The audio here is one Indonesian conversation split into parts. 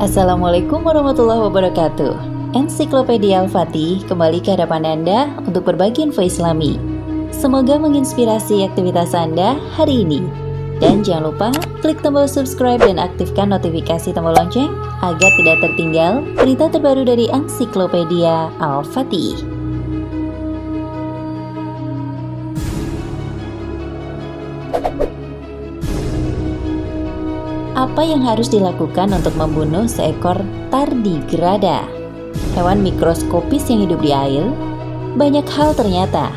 Assalamualaikum warahmatullahi wabarakatuh. Ensiklopedia Al-Fatih kembali ke hadapan Anda untuk berbagi info Islami. Semoga menginspirasi aktivitas Anda hari ini. Dan jangan lupa klik tombol subscribe dan aktifkan notifikasi tombol lonceng agar tidak tertinggal berita terbaru dari Ensiklopedia Al-Fatih. Apa yang harus dilakukan untuk membunuh seekor tardigrada? Hewan mikroskopis yang hidup di air? Banyak hal ternyata.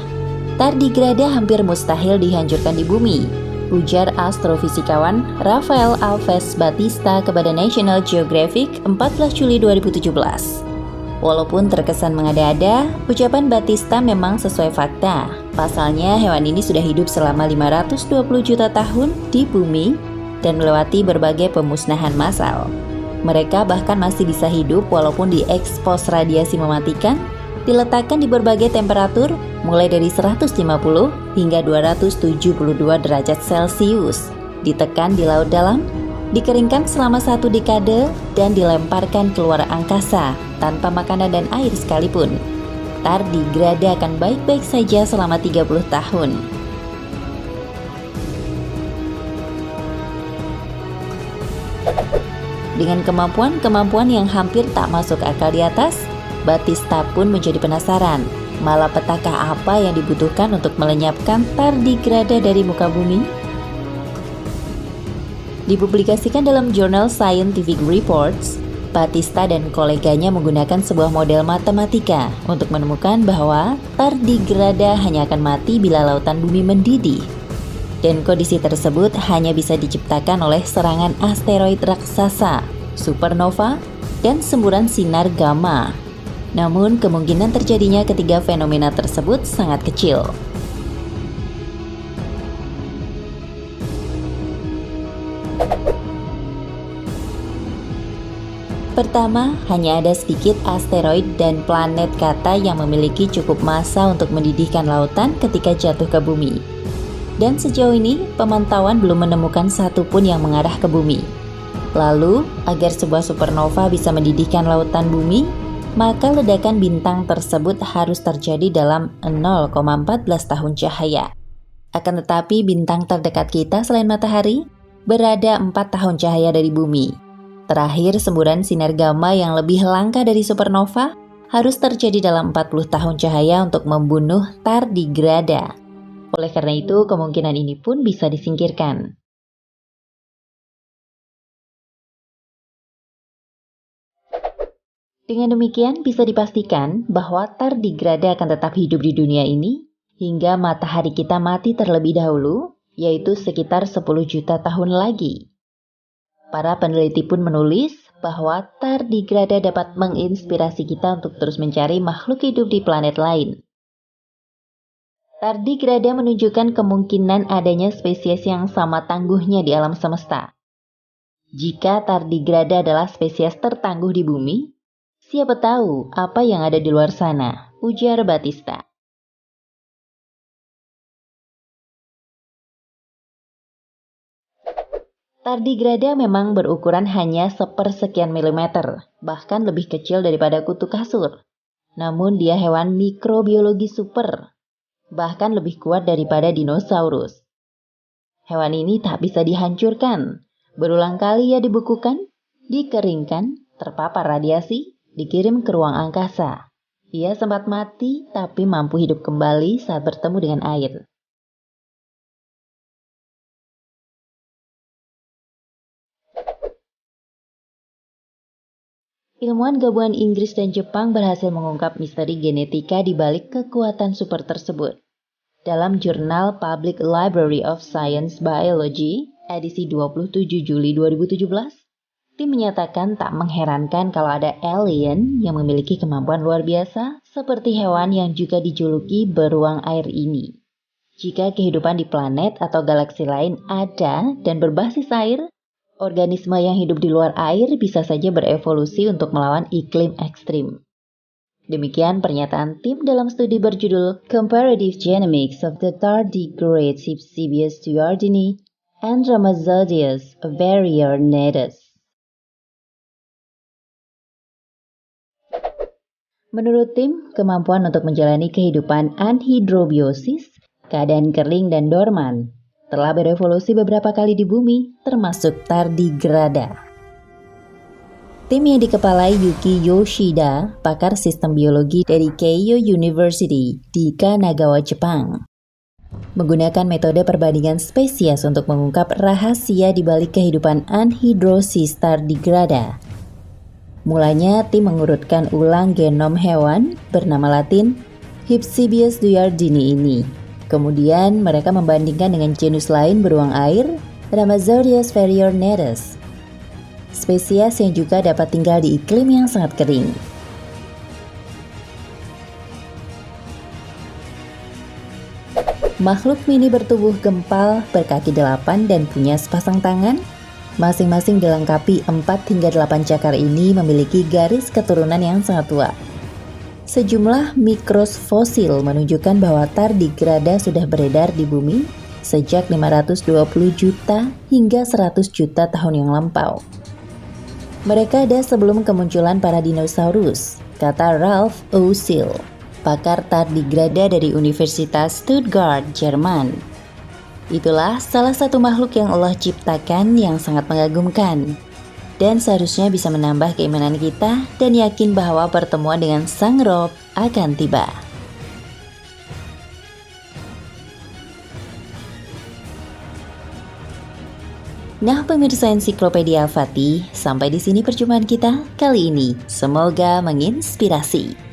Tardigrada hampir mustahil dihancurkan di bumi, ujar astrofisikawan Rafael Alves Batista kepada National Geographic 14 Juli 2017. Walaupun terkesan mengada-ada, ucapan Batista memang sesuai fakta. Pasalnya, hewan ini sudah hidup selama 520 juta tahun di bumi dan melewati berbagai pemusnahan massal. Mereka bahkan masih bisa hidup walaupun diekspos radiasi mematikan, diletakkan di berbagai temperatur mulai dari 150 hingga 272 derajat Celcius, ditekan di laut dalam, dikeringkan selama 1 dekade, dan dilemparkan keluar angkasa tanpa makanan dan air sekalipun. Tardigrada akan baik-baik saja selama 30 tahun. Dengan kemampuan yang hampir tak masuk akal di atas, Batista pun menjadi penasaran, malapetaka apa yang dibutuhkan untuk melenyapkan tardigrada dari muka bumi? Dipublikasikan dalam jurnal Scientific Reports, Batista dan koleganya menggunakan sebuah model matematika untuk menemukan bahwa tardigrada hanya akan mati bila lautan bumi mendidih. Dan kondisi tersebut hanya bisa diciptakan oleh serangan asteroid raksasa, supernova, dan semburan sinar gamma. Namun, kemungkinan terjadinya ketiga fenomena tersebut sangat kecil. Pertama, hanya ada sedikit asteroid dan planet kata yang memiliki cukup massa untuk mendidihkan lautan ketika jatuh ke bumi. Dan sejauh ini, pemantauan belum menemukan satu pun yang mengarah ke bumi. Lalu, agar sebuah supernova bisa mendidihkan lautan bumi, maka ledakan bintang tersebut harus terjadi dalam 0,14 tahun cahaya. Akan tetapi, bintang terdekat kita selain matahari berada 4 tahun cahaya dari bumi. Terakhir, semburan sinar gamma yang lebih langka dari supernova harus terjadi dalam 40 tahun cahaya untuk membunuh tardigrada. Oleh karena itu, kemungkinan ini pun bisa disingkirkan. Dengan demikian, bisa dipastikan bahwa tardigrada akan tetap hidup di dunia ini hingga matahari kita mati terlebih dahulu, yaitu sekitar 10 juta tahun lagi. Para peneliti pun menulis bahwa tardigrada dapat menginspirasi kita untuk terus mencari makhluk hidup di planet lain. Tardigrada menunjukkan kemungkinan adanya spesies yang sama tangguhnya di alam semesta. Jika tardigrada adalah spesies tertangguh di bumi, siapa tahu apa yang ada di luar sana, ujar Batista. Tardigrada memang berukuran hanya sepersekian milimeter, bahkan lebih kecil daripada kutu kasur. Namun dia hewan mikrobiologi super, bahkan lebih kuat daripada dinosaurus. Hewan ini tak bisa dihancurkan. Berulang kali ia dibekukan, dikeringkan, terpapar radiasi, dikirim ke ruang angkasa. Ia sempat mati tapi mampu hidup kembali saat bertemu dengan air. Ilmuwan gabungan Inggris dan Jepang berhasil mengungkap misteri genetika di balik kekuatan super tersebut. Dalam jurnal Public Library of Science Biology, edisi 27 Juli 2017, tim menyatakan tak mengherankan kalau ada alien yang memiliki kemampuan luar biasa seperti hewan yang juga dijuluki beruang air ini. Jika kehidupan di planet atau galaksi lain ada dan berbasis air, organisme yang hidup di luar air bisa saja berevolusi untuk melawan iklim ekstrim. Demikian pernyataan tim dalam studi berjudul Comparative Genomics of the Tardigrade Cypsibius tuyardini and Ramazzodius varionatus. Menurut tim, kemampuan untuk menjalani kehidupan anhidrobiosis, keadaan kering dan dorman, telah berevolusi beberapa kali di bumi, termasuk tardigrada. Tim yang dikepalai Yuki Yoshida, pakar sistem biologi dari Keio University di Kanagawa, Jepang, menggunakan metode perbandingan spesies untuk mengungkap rahasia di balik kehidupan anhidrosis tardigrada. Mulanya, tim mengurutkan ulang genom hewan bernama Latin Hypsibius duyardini ini. Kemudian, mereka membandingkan dengan genus lain beruang air, Rhamazorhius varionetes, spesies yang juga dapat tinggal di iklim yang sangat kering. Makhluk mini bertubuh gempal, berkaki 8 dan punya sepasang tangan. Masing-masing dilengkapi 4 hingga 8 cakar ini memiliki garis keturunan yang sangat tua. Sejumlah mikros fosil menunjukkan bahwa tardigrada sudah beredar di bumi sejak 520 juta hingga 100 juta tahun yang lampau. Mereka ada sebelum kemunculan para dinosaurus, kata Ralph O'Seal, pakar tardigrada dari Universitas Stuttgart, Jerman. Itulah salah satu makhluk yang Allah ciptakan yang sangat mengagumkan, dan seharusnya bisa menambah keimanan kita dan yakin bahwa pertemuan dengan Sang Rob akan tiba. Nah, pemirsa Ensiklopedia Fatih, sampai di sini perjumpaan kita kali ini. Semoga menginspirasi.